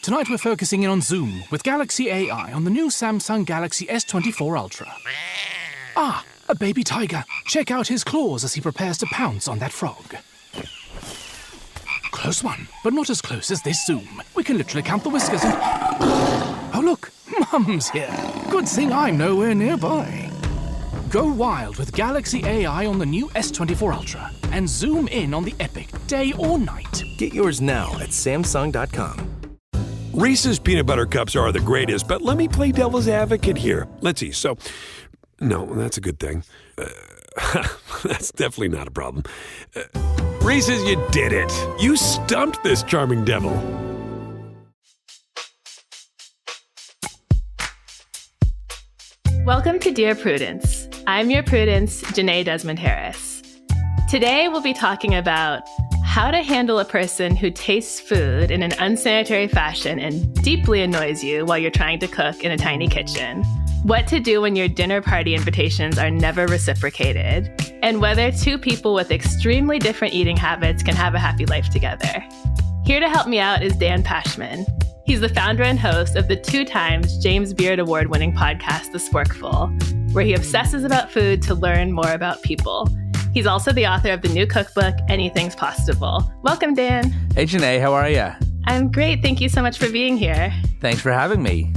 Tonight we're focusing in on Zoom with Galaxy AI on the new Samsung Galaxy S24 Ultra. Ah, a baby tiger. Check out his claws as he prepares to pounce on that frog. Close one, but not as close as this Zoom. We can literally count the whiskers and... Oh, look, Mum's here. Good thing I'm nowhere nearby. Go wild with Galaxy AI on the new S24 Ultra and zoom in on the epic day or night. Get yours now at Samsung.com. Reese's peanut butter cups are the greatest, but let me play devil's advocate here. Let's see. So, no, that's a good thing. That's definitely not a problem. Reese's, you did it. You stumped this charming devil. Welcome to Dear Prudence. I'm your Prudence, Jenée Desmond-Harris. Today we'll be talking about how to handle a person who tastes food in an unsanitary fashion and deeply annoys you while you're trying to cook in a tiny kitchen, what to do when your dinner party invitations are never reciprocated, and whether two people with extremely different eating habits can have a happy life together. Here to help me out is Dan Pashman. He's the founder and host of the 2 times James Beard Award-winning podcast, The Sporkful, where he obsesses about food to learn more about people. He's also the author of the new cookbook, Anything's Pastable. Welcome, Dan. Hey, Jenée, how are you? I'm great. Thank you so much for being here. Thanks for having me.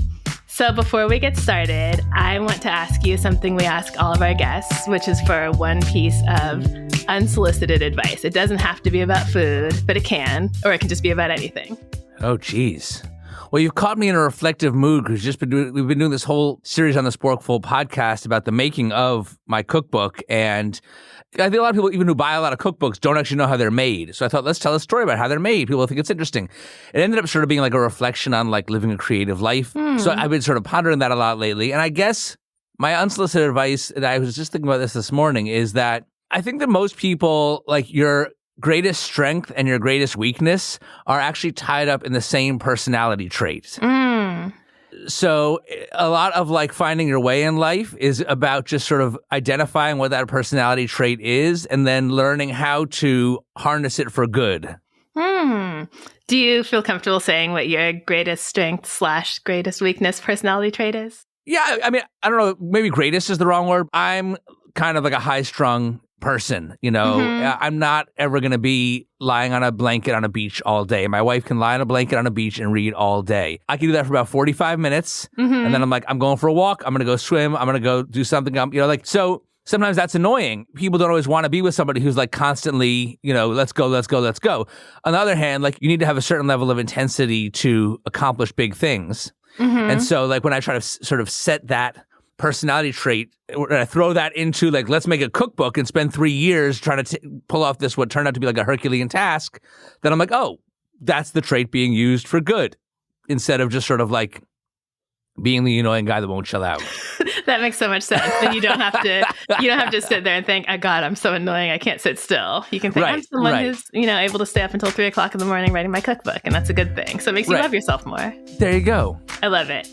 So before we get started, I want to ask you something we ask all of our guests, which is for one piece of unsolicited advice. It doesn't have to be about food, but it can, or it can just be about anything. Oh, geez. Well, you've caught me in a reflective mood because we've been doing this whole series on the Sporkful podcast about the making of my cookbook. And I think a lot of people, even who buy a lot of cookbooks, don't actually know how they're made. So I thought, let's tell a story about how they're made. People think it's interesting. It ended up sort of being like a reflection on like living a creative life. So I've been sort of pondering that a lot lately. And I guess my unsolicited advice, and I was just thinking about this morning, is that I think that most people, like your greatest strength and your greatest weakness are actually tied up in the same personality trait. So a lot of like finding your way in life is about just sort of identifying what that personality trait is and then learning how to harness it for good. Do you feel comfortable saying what your greatest strength / greatest weakness personality trait is? Yeah, I mean, I don't know, maybe greatest is the wrong word. I'm kind of like a high-strung person, you know. I'm not ever going to be lying on a blanket on a beach all day. My wife can lie on a blanket on a beach and read all day. I can do that for about 45 minutes, and then I'm like, I'm going for a walk, I'm going to go swim, I'm going to go do something, so sometimes that's annoying. People don't always want to be with somebody who's like constantly, let's go, let's go, let's go. On the other hand, like you need to have a certain level of intensity to accomplish big things. And so like when I try to sort of set that personality trait, and I throw that into like, let's make a cookbook and spend 3 years trying to pull off this, what turned out to be like a Herculean task, then I'm like, oh, that's the trait being used for good instead of just sort of like being the annoying guy that won't chill out. That makes so much sense. Then you don't have to sit there and think, oh God, I'm so annoying, I can't sit still. You can think, I'm someone who's, able to stay up until 3 o'clock in the morning writing my cookbook, and that's a good thing. So it makes you love yourself more. There you go. I love it.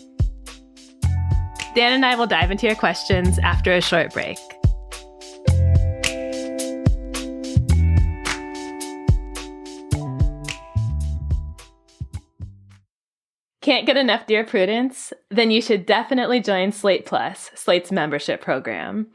Dan and I will dive into your questions after a short break. Can't get enough Dear Prudence? Then you should definitely join Slate Plus, Slate's membership program.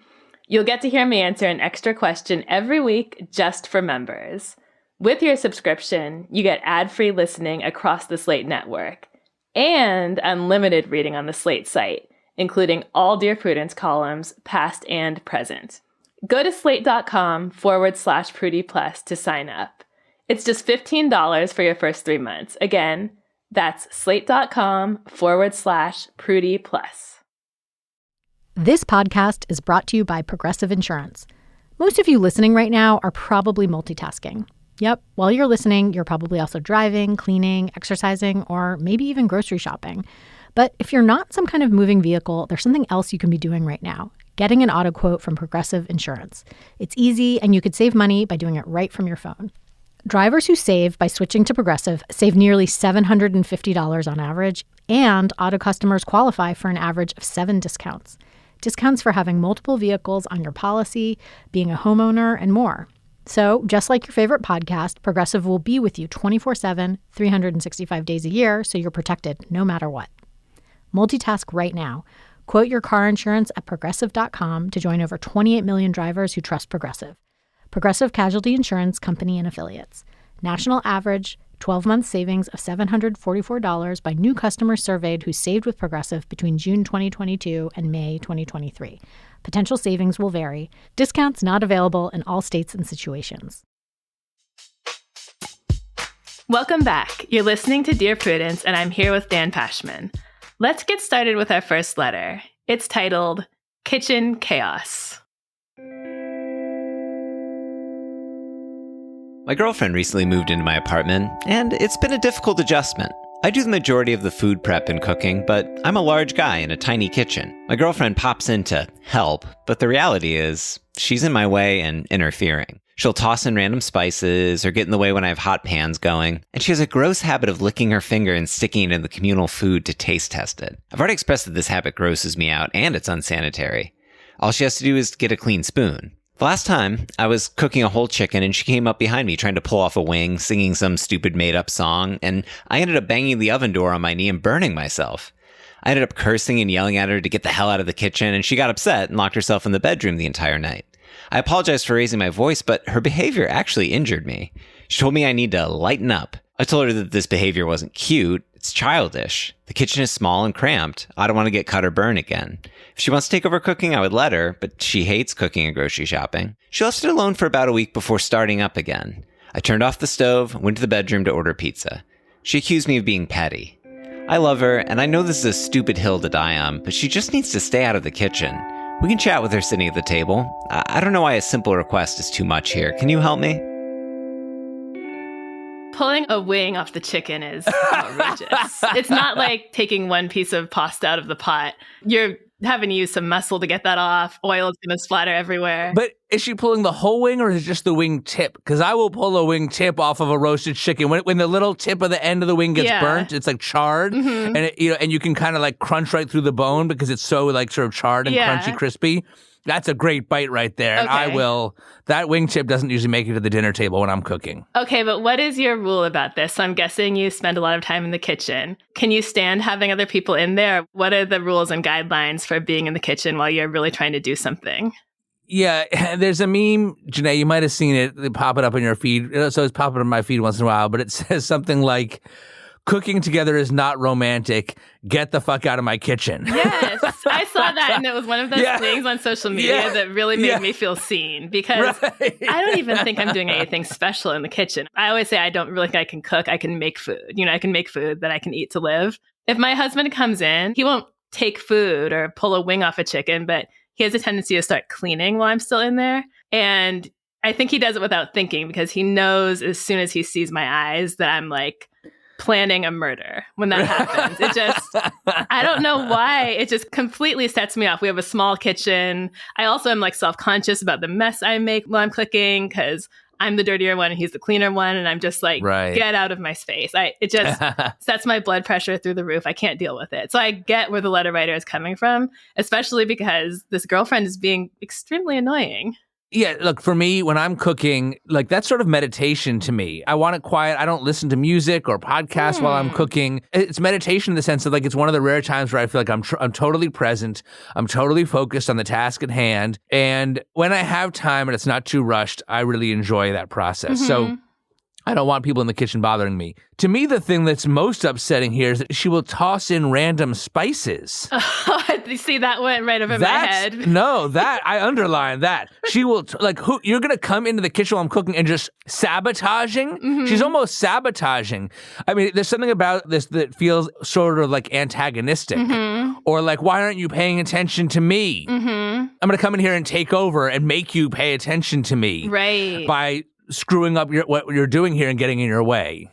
You'll get to hear me answer an extra question every week just for members. With your subscription, you get ad-free listening across the Slate network and unlimited reading on the Slate site, including all Dear Prudence columns, past and present. Go to slate.com/Prudie Plus to sign up. It's just $15 for your first 3 months. Again, that's slate.com/Prudie Plus. This podcast is brought to you by Progressive Insurance. Most of you listening right now are probably multitasking. Yep, while you're listening, you're probably also driving, cleaning, exercising, or maybe even grocery shopping. But if you're not some kind of moving vehicle, there's something else you can be doing right now. Getting an auto quote from Progressive Insurance. It's easy, and you could save money by doing it right from your phone. Drivers who save by switching to Progressive save nearly $750 on average, and auto customers qualify for an average of 7 discounts. Discounts for having multiple vehicles on your policy, being a homeowner, and more. So, just like your favorite podcast, Progressive will be with you 24/7, 365 days a year, so you're protected no matter what. Multitask right now. Quote your car insurance at Progressive.com to join over 28 million drivers who trust Progressive. Progressive Casualty Insurance Company and Affiliates. National average 12-month savings of $744 by new customers surveyed who saved with Progressive between June 2022 and May 2023. Potential savings will vary. Discounts not available in all states and situations. Welcome back. You're listening to Dear Prudence, and I'm here with Dan Pashman. Let's get started with our first letter. It's titled Kitchen Chaos. My girlfriend recently moved into my apartment, and it's been a difficult adjustment. I do the majority of the food prep and cooking, but I'm a large guy in a tiny kitchen. My girlfriend pops in to help, but the reality is she's in my way and interfering. She'll toss in random spices or get in the way when I have hot pans going, and she has a gross habit of licking her finger and sticking it in the communal food to taste test it. I've already expressed that this habit grosses me out and it's unsanitary. All she has to do is get a clean spoon. The last time, I was cooking a whole chicken and she came up behind me trying to pull off a wing, singing some stupid made-up song, and I ended up banging the oven door on my knee and burning myself. I ended up cursing and yelling at her to get the hell out of the kitchen, and she got upset and locked herself in the bedroom the entire night. I apologized for raising my voice, but her behavior actually injured me. She told me I need to lighten up. I told her that this behavior wasn't cute. It's childish. The kitchen is small and cramped. I don't want to get cut or burn again. If she wants to take over cooking, I would let her, but she hates cooking and grocery shopping. She left it alone for about a week before starting up again. I turned off the stove, went to the bedroom to order pizza. She accused me of being petty. I love her, and I know this is a stupid hill to die on, but she just needs to stay out of the kitchen. We can chat with her sitting at the table. I don't know why a simple request is too much here. Can you help me? Pulling a wing off the chicken is outrageous. It's not like taking one piece of pasta out of the pot. You're having to use some muscle to get that off. Oil is going to splatter everywhere. But is she pulling the whole wing or is it just the wing tip? Because I will pull a wing tip off of a roasted chicken. When the little tip of the end of the wing gets burnt, it's like charred, and and you can kind of like crunch right through the bone because it's so like sort of charred and crunchy, crispy. That's a great bite right there. Okay. And I will. That wing tip doesn't usually make it to the dinner table when I'm cooking. Okay, but what is your rule about this? So I'm guessing you spend a lot of time in the kitchen. Can you stand having other people in there? What are the rules and guidelines for being in the kitchen while you're really trying to do something? Yeah, there's a meme, Jenée, you might have seen it. They pop it up in your feed. So it's popping up in my feed once in a while, but it says something like, cooking together is not romantic. Get the fuck out of my kitchen. Yes, I saw that, and it was one of those things on social media that really made me feel seen because I don't even think I'm doing anything special in the kitchen. I always say I don't really think I can cook. I can make food. I can make food that I can eat to live. If my husband comes in, he won't take food or pull a wing off a chicken, but he has a tendency to start cleaning while I'm still in there. And I think he does it without thinking because he knows as soon as he sees my eyes that I'm like planning a murder when that happens. It just, I don't know why, it just completely sets me off. We have a small kitchen. I also am like self-conscious about the mess I make while I'm cooking because I'm the dirtier one and he's the cleaner one. And I'm just like, get out of my space. It just sets my blood pressure through the roof. I can't deal with it. So I get where the letter writer is coming from, especially because this girlfriend is being extremely annoying. Yeah, look, for me, when I'm cooking, like that's sort of meditation to me. I want it quiet. I don't listen to music or podcasts while I'm cooking. It's meditation in the sense of like it's one of the rare times where I feel like I'm totally present. I'm totally focused on the task at hand. And when I have time and it's not too rushed, I really enjoy that process. So I don't want people in the kitchen bothering me. To me, the thing that's most upsetting here is that she will toss in random spices. You see, that went right over my head. No, that, I underline that. She will, you're going to come into the kitchen while I'm cooking and just sabotaging? She's almost sabotaging. I mean, there's something about this that feels sort of like antagonistic. Or like, why aren't you paying attention to me? I'm going to come in here and take over and make you pay attention to me. Right. By screwing up what you're doing here and getting in your way.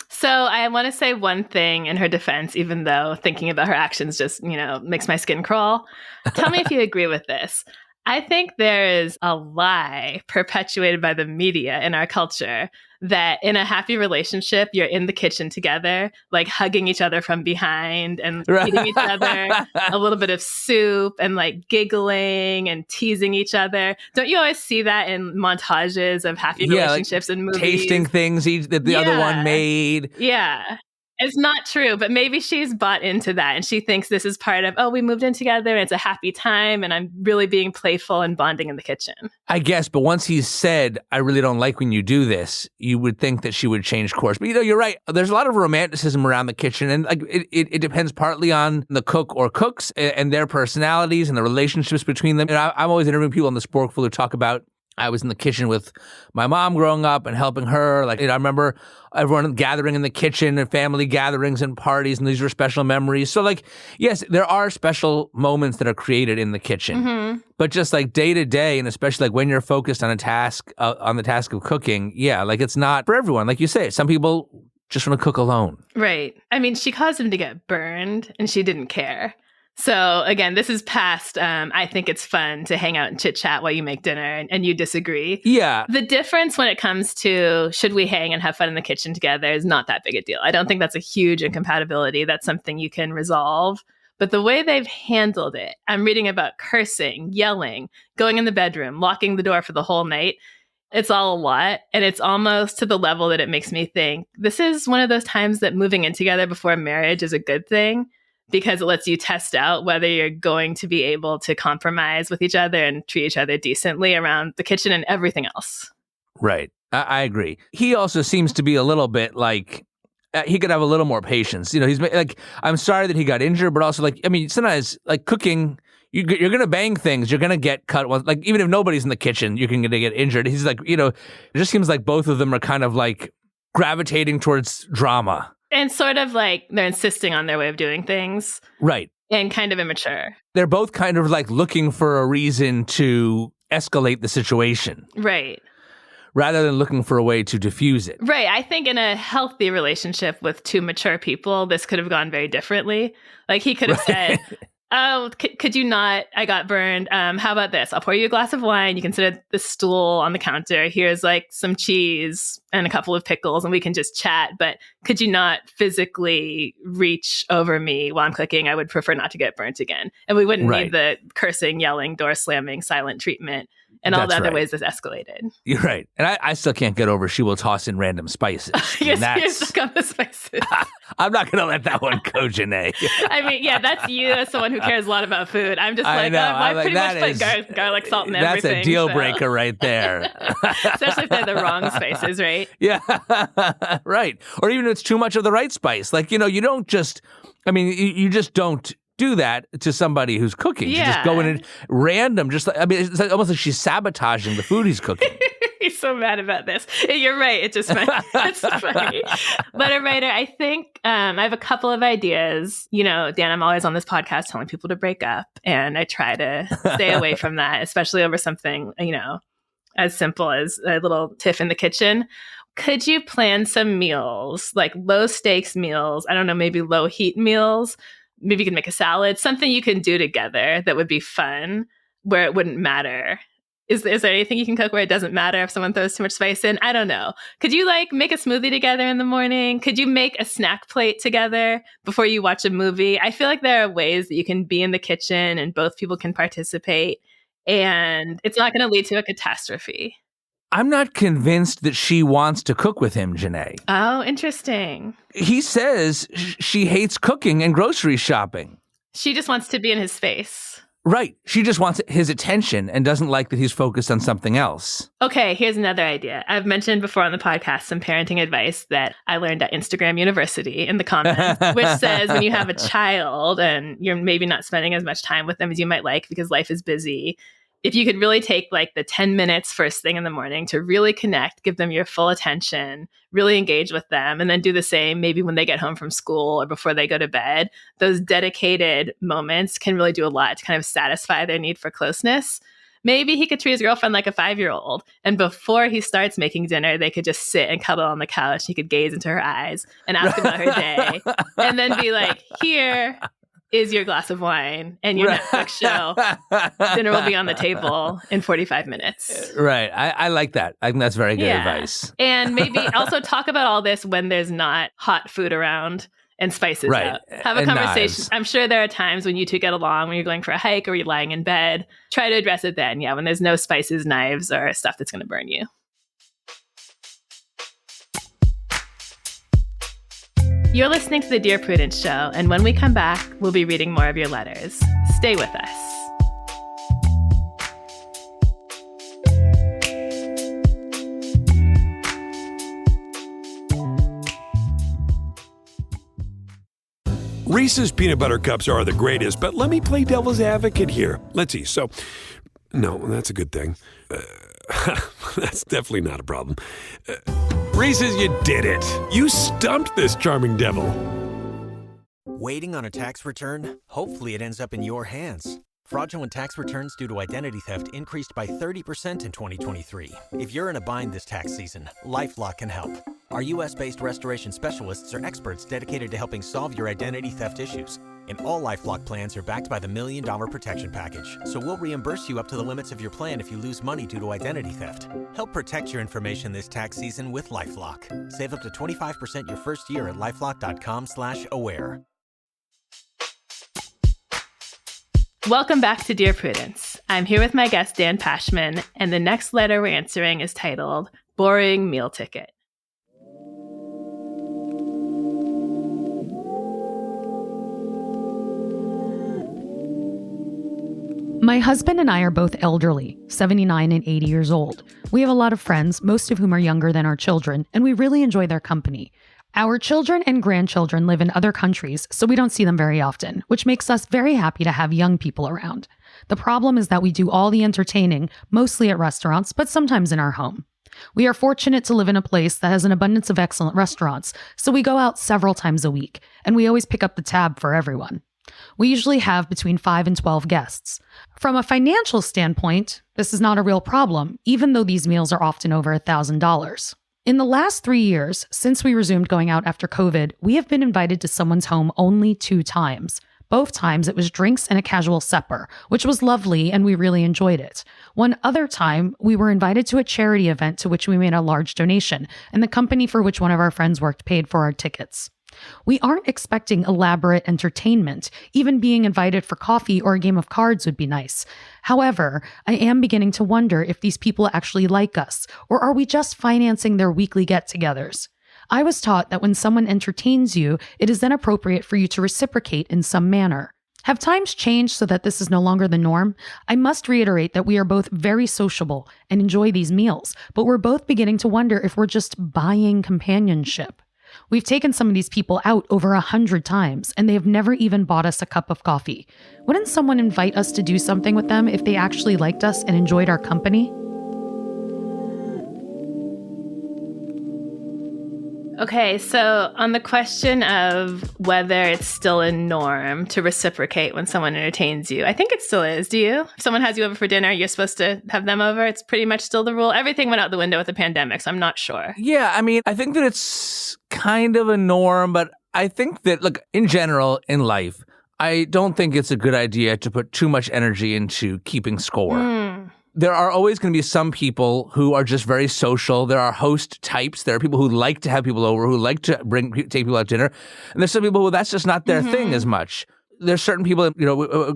So I want to say one thing in her defense, even though thinking about her actions just, makes my skin crawl. Tell me if you agree with this. I think there is a lie perpetuated by the media in our culture that in a happy relationship, you're in the kitchen together, like hugging each other from behind and feeding each other a little bit of soup and like giggling and teasing each other. Don't you always see that in montages of happy relationships and movies? Tasting things that the other one made. Yeah. It's not true, but maybe she's bought into that and she thinks this is part of, we moved in together and it's a happy time and I'm really being playful and bonding in the kitchen. I guess, but once he's said, I really don't like when you do this, you would think that she would change course. But you're right. There's a lot of romanticism around the kitchen, and like it depends partly on the cook or cooks and their personalities and the relationships between them. And I'm always interviewing people on the Sporkful who talk about, I was in the kitchen with my mom growing up and helping her. Like, I remember everyone gathering in the kitchen and family gatherings and parties, and these were special memories. So, like, yes, there are special moments that are created in the kitchen. But just like day to day, and especially like when you're focused on a task, on the task of cooking, like it's not for everyone. Like you say, some people just want to cook alone. Right. I mean, she caused him to get burned, and she didn't care. So again, this is past, I think it's fun to hang out and chit chat while you make dinner and you disagree. Yeah. The difference when it comes to should we hang and have fun in the kitchen together is not that big a deal. I don't think that's a huge incompatibility. That's something you can resolve. But the way they've handled it, I'm reading about cursing, yelling, going in the bedroom, locking the door for the whole night. It's all a lot. And it's almost to the level that it makes me think this is one of those times that moving in together before marriage is a good thing, because it lets you test out whether you're going to be able to compromise with each other and treat each other decently around the kitchen and everything else. Right. I agree. He also seems to be a little bit like, he could have a little more patience. He's like, I'm sorry that he got injured, but also like, I mean, sometimes like cooking, you're going to bang things. You're going to get cut. Like, even if nobody's in the kitchen, you're going to get injured. He's like, it just seems like both of them are kind of like gravitating towards drama. And sort of like they're insisting on their way of doing things. Right. And kind of immature. They're both kind of like looking for a reason to escalate the situation. Right. Rather than looking for a way to diffuse it. Right. I think in a healthy relationship with two mature people, this could have gone very differently. Like he could have said, could you not? I got burned. How about this? I'll pour you a glass of wine. You can sit at the stool on the counter. Here's like some cheese and a couple of pickles and we can just chat. But could you not physically reach over me while I'm cooking? I would prefer not to get burnt again. And we wouldn't need the cursing, yelling, door slamming, silent treatment. And all the other ways this escalated. You're right. And I still can't get over she will toss in random spices. You're stuck on the spices. I'm not going to let that one go, Jenée. I mean, that's you as someone who cares a lot about food. I'm just like, I pretty much put garlic, salt, and everything. That's a deal breaker right there. Especially if they're the wrong spices, right? Yeah, right. Or even if it's too much of the right spice. Like, you don't just, you just don't do that to somebody who's cooking. Yeah. You just go in and random, just like, it's almost like she's sabotaging the food he's cooking. He's so mad about this. You're right. It's just funny. It's funny. Letter writer, I think I have a couple of ideas. Dan, I'm always on this podcast telling people to break up, and I try to stay away from that, especially over something, as simple as a little tiff in the kitchen. Could you plan some meals, like low stakes meals? I don't know, maybe low heat meals. Maybe you can make a salad, something you can do together that would be fun, where it wouldn't matter. Is there anything you can cook where it doesn't matter if someone throws too much spice in? I don't know. Could you make a smoothie together in the morning? Could you make a snack plate together before you watch a movie? I feel like there are ways that you can be in the kitchen and both people can participate, and it's not going to lead to a catastrophe. I'm not convinced that she wants to cook with him, Jenée. Oh, interesting. He says she hates cooking and grocery shopping. She just wants to be in his face. Right. She just wants his attention and doesn't like that he's focused on something else. Okay, here's another idea. I've mentioned before on the podcast some parenting advice that I learned at Instagram University in the comments, which says when you have a child and you're maybe not spending as much time with them as you might like because life is busy, if you could really take like the 10 minutes first thing in the morning to really connect, give them your full attention, really engage with them, and then do the same maybe when they get home from school or before they go to bed, those dedicated moments can really do a lot to kind of satisfy their need for closeness. Maybe he could treat his girlfriend like a 5-year-old, and before he starts making dinner, they could just sit and cuddle on the couch. He could gaze into her eyes and ask about her day, and then be like, here is your glass of wine and your Netflix show. Dinner will be on the table in 45 minutes. Right. I like that. I think that's very good advice. And maybe also talk about all this when there's not hot food around and spices out. Have a conversation. Knives. I'm sure there are times when you two get along, when you're going for a hike or you're lying in bed. Try to address it then. Yeah, when there's no spices, knives, or stuff that's going to burn you. You're listening to the Dear Prudence Show, and when we come back, we'll be reading more of your letters. Stay with us. Reese's peanut butter cups are the greatest, but let me play devil's advocate here. Let's see. So, no, that's a good thing. That's definitely not a problem. Reese's, you did it. You stumped this charming devil. Waiting on a tax return? Hopefully it ends up in your hands. Fraudulent tax returns due to identity theft increased by 30% in 2023. If you're in a bind this tax season, LifeLock can help. Our U.S.-based restoration specialists are experts dedicated to helping solve your identity theft issues. And all LifeLock plans are backed by the $1 Million Protection Package. So we'll reimburse you up to the limits of your plan if you lose money due to identity theft. Help protect your information this tax season with LifeLock. Save up to 25% your first year at LifeLock.com/aware. Welcome back to Dear Prudence. I'm here with my guest, Dan Pashman, and the next letter we're answering is titled, Boring Meal Ticket. My husband and I are both elderly, 79 and 80 years old. We have a lot of friends, most of whom are younger than our children, and we really enjoy their company. Our children and grandchildren live in other countries, so we don't see them very often, which makes us very happy to have young people around. The problem is that we do all the entertaining, mostly at restaurants, but sometimes in our home. We are fortunate to live in a place that has an abundance of excellent restaurants, so we go out several times a week, and we always pick up the tab for everyone. We usually have between 5 and 12 guests. From a financial standpoint, this is not a real problem, even though these meals are often over $1,000. In the last 3 years, since we resumed going out after COVID, we have been invited to someone's home only 2 times. Both times it was drinks and a casual supper, which was lovely and we really enjoyed it. One other time, we were invited to a charity event to which we made a large donation, and the company for which one of our friends worked paid for our tickets. We aren't expecting elaborate entertainment. Even being invited for coffee or a game of cards would be nice. However, I am beginning to wonder if these people actually like us, or are we just financing their weekly get-togethers? I was taught that when someone entertains you, it is then appropriate for you to reciprocate in some manner. Have times changed so that this is no longer the norm? I must reiterate that we are both very sociable and enjoy these meals, but we're both beginning to wonder if we're just buying companionship. We've taken some of these people out over 100 times, and they have never even bought us a cup of coffee. Wouldn't someone invite us to do something with them if they actually liked us and enjoyed our company? Okay, so on the question of whether it's still a norm to reciprocate when someone entertains you, I think it still is. Do you? If someone has you over for dinner, you're supposed to have them over. It's pretty much still the rule. Everything went out the window with the pandemic, so I'm not sure. Yeah, I mean, I think that it's kind of a norm, but I think that, look, in general, in life, I don't think it's a good idea to put too much energy into keeping score. There are always going to be some people who are just very social. There are host types. There are people who like to have people over, who like to take people out to dinner. And there's some people who that's just not their thing as much. There's certain people,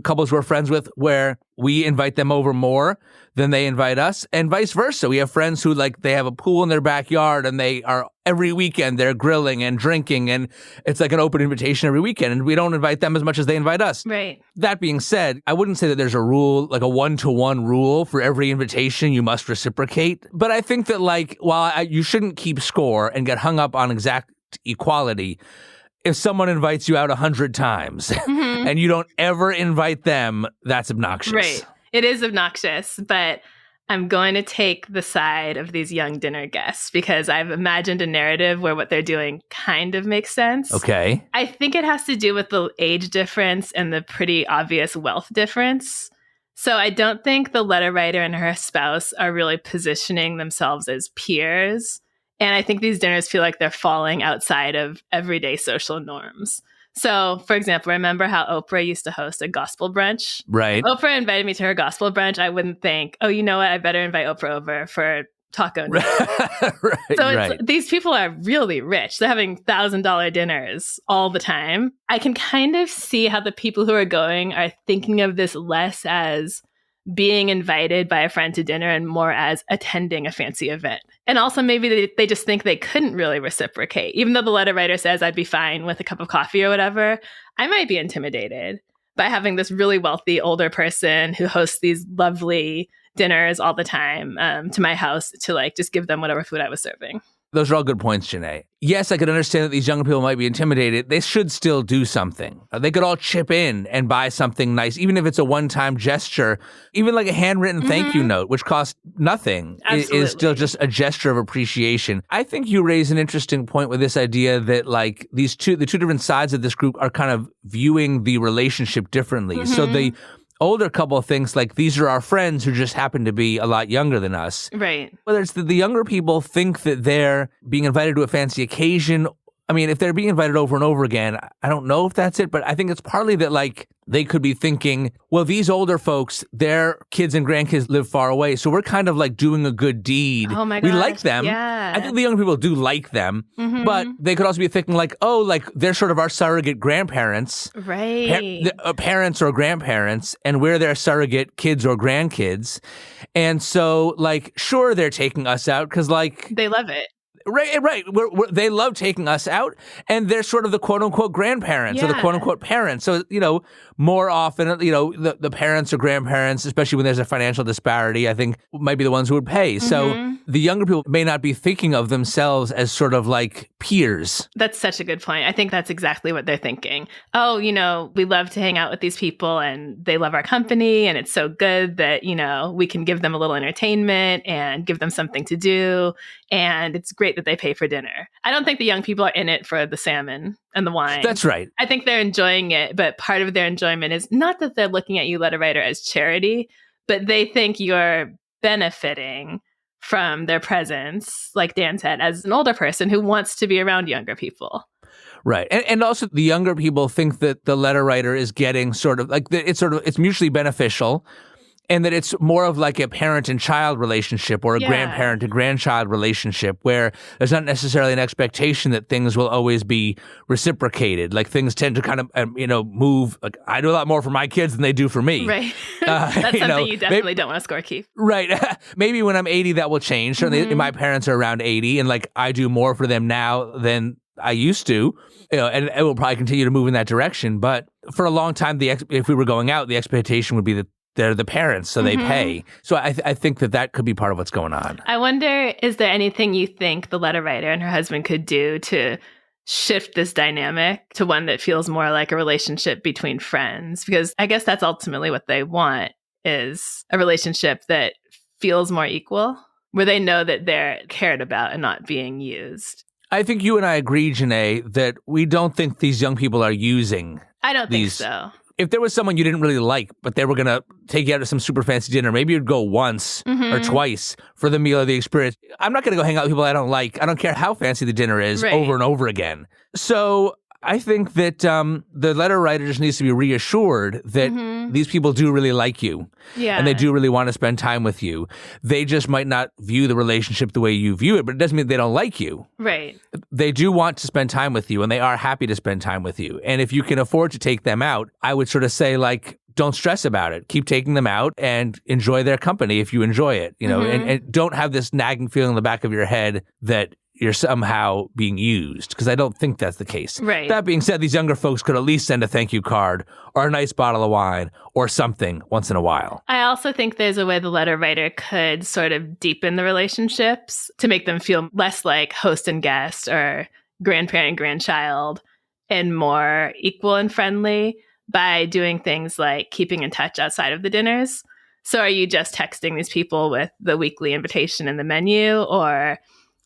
couples we're friends with where we invite them over more than they invite us, and vice versa. We have friends who they have a pool in their backyard and they are every weekend they're grilling and drinking, and it's like an open invitation every weekend, and we don't invite them as much as they invite us. Right. That being said, I wouldn't say that there's a rule, like a 1-to-1 rule for every invitation you must reciprocate. But I think that while you shouldn't keep score and get hung up on exact equality, if someone invites you out 100 times and you don't ever invite them, that's obnoxious. Right. It is obnoxious, but I'm going to take the side of these young dinner guests because I've imagined a narrative where what they're doing kind of makes sense. Okay. I think it has to do with the age difference and the pretty obvious wealth difference. So I don't think the letter writer and her spouse are really positioning themselves as peers. And I think these dinners feel like they're falling outside of everyday social norms. So, for example, remember how Oprah used to host a gospel brunch? Right. If Oprah invited me to her gospel brunch, I wouldn't think, oh, you know what? I better invite Oprah over for taco night. Right. These people are really rich. They're having $1,000 dinners all the time. I can kind of see how the people who are going are thinking of this less as being invited by a friend to dinner and more as attending a fancy event. And also maybe they just think they couldn't really reciprocate. Even though the letter writer says I'd be fine with a cup of coffee or whatever, I might be intimidated by having this really wealthy older person who hosts these lovely dinners all the time to my house to like just give them whatever food I was serving. Those are all good points, Jenée. Yes, I could understand that these younger people might be intimidated. They should still do something. They could all chip in and buy something nice, even if it's a one-time gesture. Even like a handwritten thank you note, which costs nothing, is still just a gesture of appreciation. I think you raise an interesting point with this idea that like the two different sides of this group are kind of viewing the relationship differently. So the older couple thinks like these are our friends who just happen to be a lot younger than us. Right. Whether it's the younger people think that they're being invited to a fancy occasion. I mean, if they're being invited over and over again, I don't know if that's it, but I think it's partly that like they could be thinking, well, these older folks, their kids and grandkids live far away. So we're kind of like doing a good deed. Oh my gosh. We like them. Yeah. I think the younger people do like them, but they could also be thinking like, oh, like they're sort of our surrogate grandparents. Right. Parents or grandparents, and we're their surrogate kids or grandkids. And so like, sure, they're taking us out because like... They love it. Right. They love taking us out, and they're sort of the quote-unquote grandparents or the quote-unquote parents. So, more often, the parents or grandparents, especially when there's a financial disparity, I think might be the ones who would pay. So the younger people may not be thinking of themselves as sort of like peers. That's such a good point. I think that's exactly what they're thinking. Oh, we love to hang out with these people, and they love our company, and it's so good that, we can give them a little entertainment and give them something to do. And it's great that they pay for dinner. I don't think the young people are in it for the salmon and the wine. That's right. I think they're enjoying it, but part of their enjoyment is not that they're looking at you, letter writer, as charity, but they think you're benefiting from their presence, like Dan said, as an older person who wants to be around younger people. Right. And also the younger people think that the letter writer is getting sort of like it's mutually beneficial. And that it's more of like a parent and child relationship or a grandparent and grandchild relationship where there's not necessarily an expectation that things will always be reciprocated. Like things tend to kind of, move. Like I do a lot more for my kids than they do for me. Right. That's something you definitely don't want to score, Keith. Right. Maybe when I'm 80, that will change. Certainly my parents are around 80 and like I do more for them now than I used to, and it will probably continue to move in that direction. But for a long time, if we were going out, the expectation would be that they're the parents, so they pay. So I think that could be part of what's going on. I wonder, is there anything you think the letter writer and her husband could do to shift this dynamic to one that feels more like a relationship between friends? Because I guess that's ultimately what they want, is a relationship that feels more equal, where they know that they're cared about and not being used. I think you and I agree, Jenée, that we don't think these young people are using I don't think so. If there was someone you didn't really like, but they were going to take you out to some super fancy dinner, maybe you'd go once or twice for the meal or the experience. I'm not going to go hang out with people I don't like. I don't care how fancy the dinner is over and over again. So I think that the letter writer just needs to be reassured that these people do really like you. Yeah. And they do really want to spend time with you. They just might not view the relationship the way you view it, but it doesn't mean they don't like you. Right. They do want to spend time with you, and they are happy to spend time with you. And if you can afford to take them out, I would sort of say, like, don't stress about it. Keep taking them out and enjoy their company if you enjoy it, and don't have this nagging feeling in the back of your head that you're somehow being used, because I don't think that's the case. Right. That being said, these younger folks could at least send a thank you card or a nice bottle of wine or something once in a while. I also think there's a way the letter writer could sort of deepen the relationships to make them feel less like host and guest or grandparent and grandchild and more equal and friendly by doing things like keeping in touch outside of the dinners. So are you just texting these people with the weekly invitation and the menu, or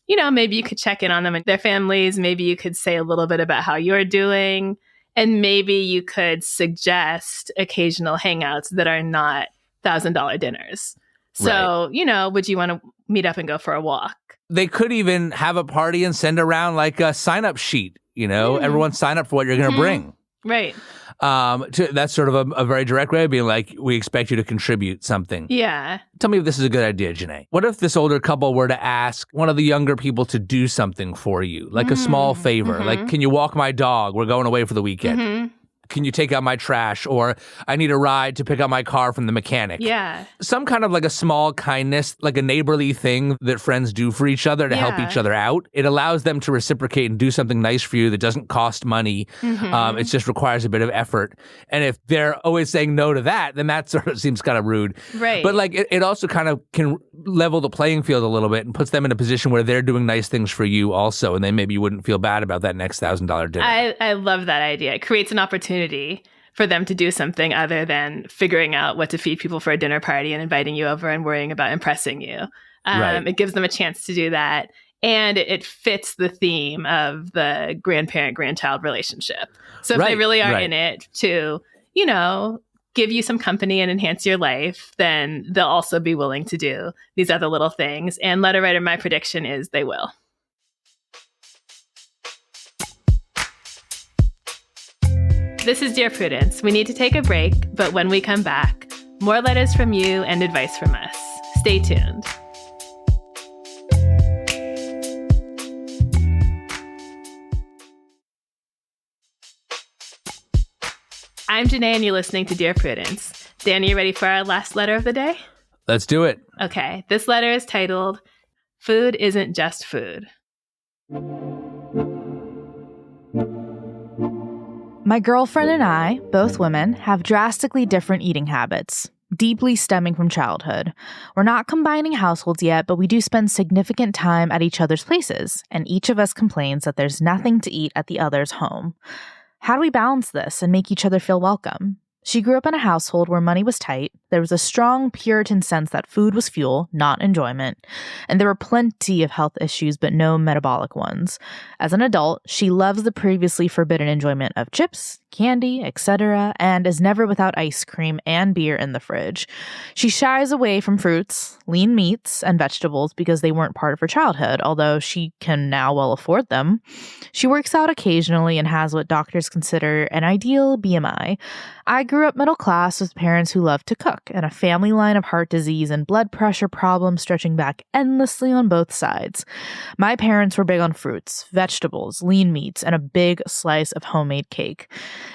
maybe you could check in on them and their families. Maybe you could say a little bit about how you're doing. And maybe you could suggest occasional hangouts that are not $1,000 dinners. So, would you want to meet up and go for a walk? They could even have a party and send around like a sign-up sheet Everyone sign up for what you're going to bring. Right. That's sort of a very direct way of being like, we expect you to contribute something. Yeah. Tell me if this is a good idea, Jenée. What if this older couple were to ask one of the younger people to do something for you, like a small favor? Like, can you walk my dog? We're going away for the weekend. Can you take out my trash? Or I need a ride to pick up my car from the mechanic. Yeah. Some kind of like a small kindness, like a neighborly thing that friends do for each other to help each other out. It allows them to reciprocate and do something nice for you that doesn't cost money. It just requires a bit of effort. And if they're always saying no to that, then that sort of seems kind of rude. Right. But like it also kind of can level the playing field a little bit and puts them in a position where they're doing nice things for you also. And then maybe you wouldn't feel bad about that next $1,000 dinner. I love that idea. It creates an opportunity for them to do something other than figuring out what to feed people for a dinner party and inviting you over and worrying about impressing you. Right. It gives them a chance to do that. And it fits the theme of the grandparent-grandchild relationship. So if they really are in it to, give you some company and enhance your life, then they'll also be willing to do these other little things. And letter writer, my prediction is they will. This is Dear Prudence. We need to take a break, but when we come back, more letters from you and advice from us. Stay tuned. I'm Jenée, and you're listening to Dear Prudence. Dan, are you ready for our last letter of the day? Let's do it. Okay. This letter is titled, Food Isn't Just Food. My girlfriend and I, both women, have drastically different eating habits, deeply stemming from childhood. We're not combining households yet, but we do spend significant time at each other's places, and each of us complains that there's nothing to eat at the other's home. How do we balance this and make each other feel welcome? She grew up in a household where money was tight. There was a strong Puritan sense that food was fuel, not enjoyment. And there were plenty of health issues, but no metabolic ones. As an adult, she loves the previously forbidden enjoyment of chips, candy, etc., and is never without ice cream and beer in the fridge. She shies away from fruits, lean meats, and vegetables because they weren't part of her childhood, although she can now well afford them. She works out occasionally and has what doctors consider an ideal BMI. I grew up middle class with parents who loved to cook and a family line of heart disease and blood pressure problems stretching back endlessly on both sides. My parents were big on fruits, vegetables, lean meats, and a big slice of homemade cake.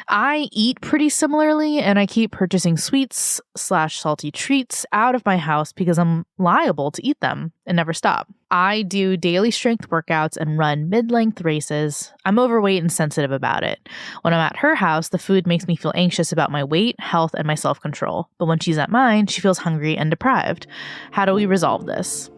I eat pretty similarly, and I keep purchasing sweets/salty treats out of my house because I'm liable to eat them and never stop. I do daily strength workouts and run mid-length races. I'm overweight and sensitive about it. When I'm at her house, the food makes me feel anxious about my weight, health, and my self-control. But when she's at mine, she feels hungry and deprived. How do we resolve this?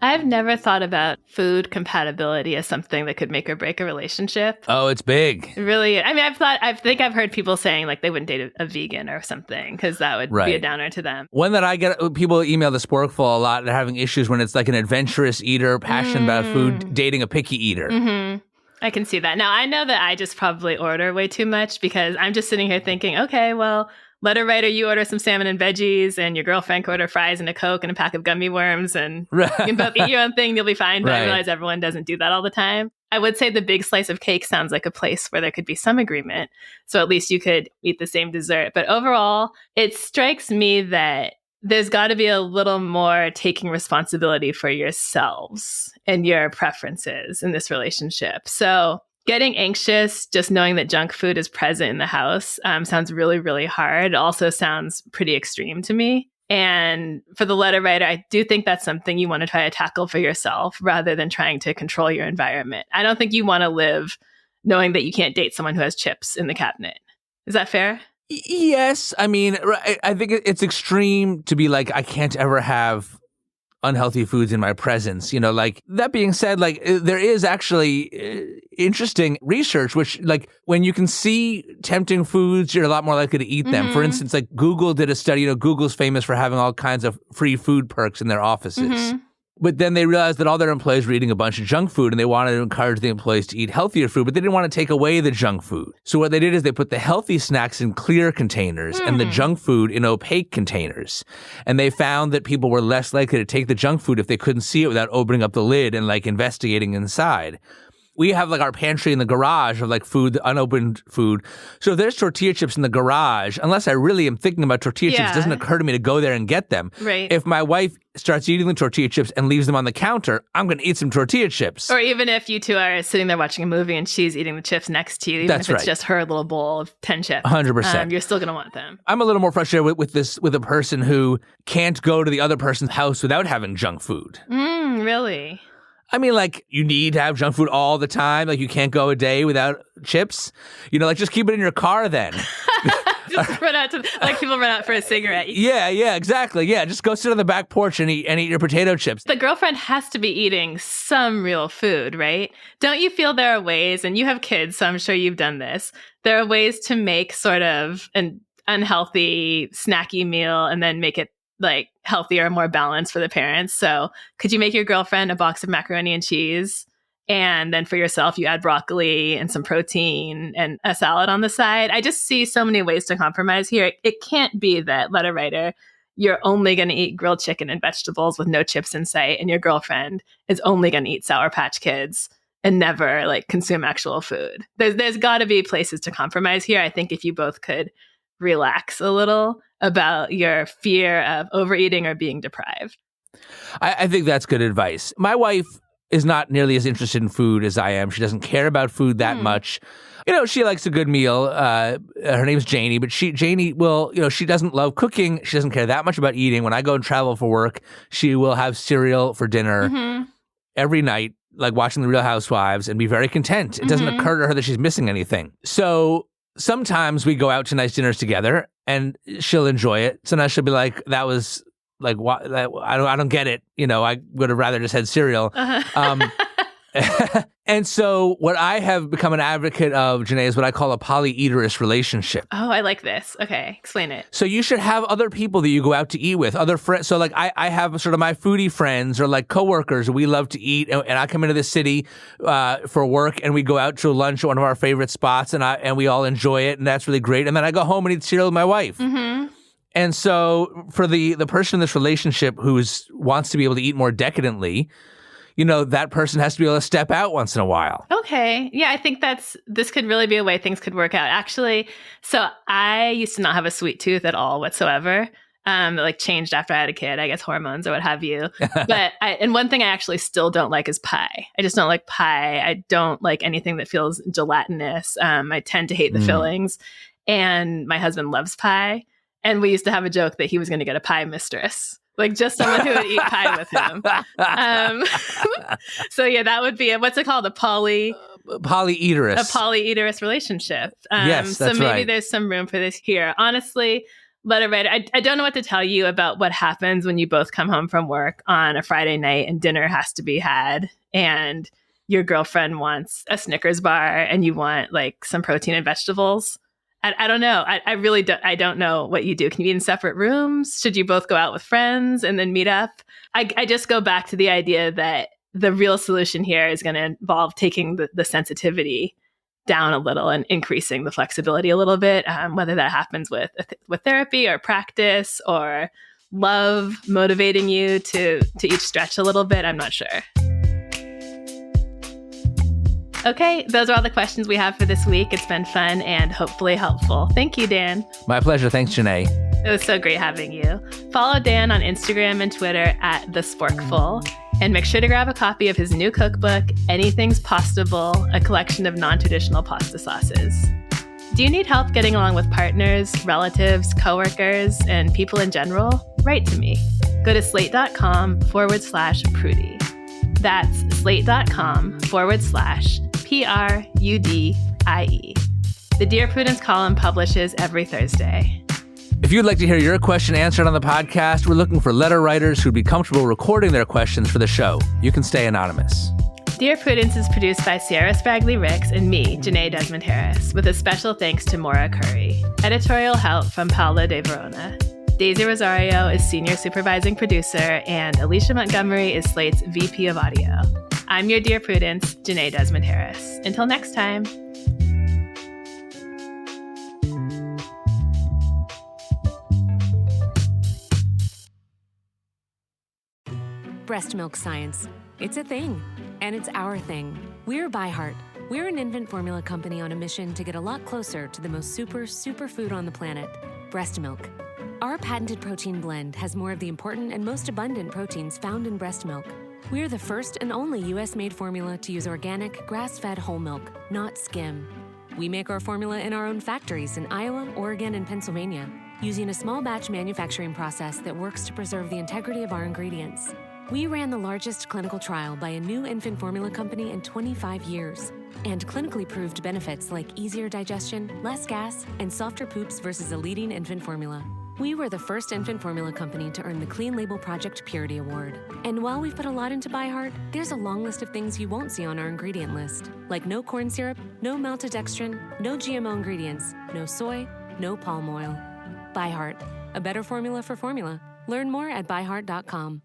I've never thought about food compatibility as something that could make or break a relationship. Oh, it's big. Really? I mean, I think I've heard people saying like they wouldn't date a vegan or something because that would be a downer to them. One that I get, people email the Sporkful a lot. They're having issues when it's like an adventurous eater, passionate about food, dating a picky eater. Mm-hmm. I can see that. Now, I know that I just probably order way too much because I'm just sitting here thinking, okay, well, letter writer, you order some salmon and veggies, and your girlfriend can order fries and a Coke and a pack of gummy worms, and you can both eat your own thing, you'll be fine. But I realize everyone doesn't do that all the time. I would say the big slice of cake sounds like a place where there could be some agreement. So at least you could eat the same dessert. But overall, it strikes me that there's got to be a little more taking responsibility for yourselves and your preferences in this relationship. So getting anxious, just knowing that junk food is present in the house sounds really, really hard. It also sounds pretty extreme to me. And for the letter writer, I do think that's something you want to try to tackle for yourself rather than trying to control your environment. I don't think you want to live knowing that you can't date someone who has chips in the cabinet. Is that fair? Yes. I mean, I think it's extreme to be like, I can't ever have unhealthy foods in my presence. Like that being said, like there is actually interesting research, which like when you can see tempting foods, you're a lot more likely to eat them. For instance, like Google did a study, Google's famous for having all kinds of free food perks in their offices. But then they realized that all their employees were eating a bunch of junk food, and they wanted to encourage the employees to eat healthier food, but they didn't want to take away the junk food. So what they did is they put the healthy snacks in clear containers and the junk food in opaque containers. And they found that people were less likely to take the junk food if they couldn't see it without opening up the lid and like investigating inside. We have like our pantry in the garage of like food, unopened food. So if there's tortilla chips in the garage, unless I really am thinking about tortilla chips, it doesn't occur to me to go there and get them. Right. If my wife starts eating the tortilla chips and leaves them on the counter, I'm going to eat some tortilla chips. Or even if you two are sitting there watching a movie and she's eating the chips next to you, even if it's just her little bowl of 10 chips. 100%. You're still going to want them. I'm a little more frustrated with a person who can't go to the other person's house without having junk food. Really? I mean, like, you need to have junk food all the time. Like, you can't go a day without chips. You know, like, just keep it in your car then. Just run out to, like people run out for a cigarette. Yeah, exactly. Yeah, just go sit on the back porch and eat your potato chips. The girlfriend has to be eating some real food, right? Don't you feel there are ways, and you have kids, so I'm sure you've done this, there are ways to make sort of an unhealthy, snacky meal and then make it like healthier, more balanced for the parents. So could you make your girlfriend a box of macaroni and cheese, and then for yourself you add broccoli and some protein and a salad on the side? I just see so many ways to compromise here. It can't be that, letter writer, you're only going to eat grilled chicken and vegetables with no chips in sight, and your girlfriend is only going to eat Sour Patch Kids and never like consume actual food. There's got to be places to compromise here. I think if you both could relax a little about your fear of overeating or being deprived. I think that's good advice. My wife is not nearly as interested in food as I am. She doesn't care about food that much. You know, she likes a good meal. Her name's Jenée, but Jenée will, you know, she doesn't love cooking. She doesn't care that much about eating. When I go and travel for work, she will have cereal for dinner every night, like watching The Real Housewives, and be very content. It doesn't occur to her that she's missing anything. So sometimes we go out to nice dinners together and she'll enjoy it. Sometimes she'll be like, that was like, what? I don't get it. You know, I would have rather just had cereal. And so what I have become an advocate of, Jenée, is what I call a polyeaterous relationship. Oh, I like this. Okay, explain it. So you should have other people that you go out to eat with, other friends. So like I have sort of my foodie friends or like coworkers. We love to eat, and I come into the city for work, and we go out to lunch at one of our favorite spots, and we all enjoy it, and that's really great. And then I go home and eat cereal with my wife. And so for the person in this relationship who wants to be able to eat more decadently, you know, that person has to be able to step out once in a while. Okay. Yeah, I think this could really be a way things could work out. Actually, so I used to not have a sweet tooth at all whatsoever. It like changed after I had a kid, I guess hormones or what have you. But and one thing I actually still don't like is pie. I just don't like pie. I don't like anything that feels gelatinous. I tend to hate the fillings. And my husband loves pie. And we used to have a joke that he was going to get a pie mistress. Like just someone who would eat pie with him. So yeah, that would be what's it called? A polyeaterous. A polyeaterous relationship. Yes, that's so maybe right. There's some room for this here. Honestly, letter writer, I don't know what to tell you about what happens when you both come home from work on a Friday night and dinner has to be had, and your girlfriend wants a Snickers bar and you want like some protein and vegetables. I don't know. I really don't. I don't know what you do. Can you be in separate rooms? Should you both go out with friends and then meet up? I just go back to the idea that the real solution here is going to involve taking the sensitivity down a little and increasing the flexibility a little bit. Whether that happens with therapy or practice or love motivating you to each stretch a little bit, I'm not sure. Okay, those are all the questions we have for this week. It's been fun and hopefully helpful. Thank you, Dan. My pleasure. Thanks, Jenée. It was so great having you. Follow Dan on Instagram and Twitter at The Sporkful. And make sure to grab a copy of his new cookbook, Anything's Pastable, a collection of non-traditional pasta sauces. Do you need help getting along with partners, relatives, coworkers, and people in general? Write to me. Go to slate.com/Prudie. That's slate.com/PRUDIE. The Dear Prudence column publishes every Thursday. If you'd like to hear your question answered on the podcast, we're looking for letter writers who'd be comfortable recording their questions for the show. You can stay anonymous. Dear Prudence is produced by Se'era Spragley Ricks and me, Jenée Desmond-Harris, with a special thanks to Maura Currie. Editorial help from Paula de Verona. Daisy Rosario is Senior Supervising Producer, and Alicia Montgomery is Slate's VP of Audio. I'm your dear Prudence, Jenée Desmond-Harris. Until next time. Breast milk science. It's a thing, and it's our thing. We're ByHeart. We're an infant formula company on a mission to get a lot closer to the most super food on the planet, breast milk. Our patented protein blend has more of the important and most abundant proteins found in breast milk. We're the first and only US-made formula to use organic, grass-fed whole milk, not skim. We make our formula in our own factories in Iowa, Oregon, and Pennsylvania, using a small batch manufacturing process that works to preserve the integrity of our ingredients. We ran the largest clinical trial by a new infant formula company in 25 years, and clinically proved benefits like easier digestion, less gas, and softer poops versus a leading infant formula. We were the first infant formula company to earn the Clean Label Project Purity Award. And while we've put a lot into ByHeart, there's a long list of things you won't see on our ingredient list, like no corn syrup, no maltodextrin, no GMO ingredients, no soy, no palm oil. ByHeart, a better formula for formula. Learn more at byheart.com.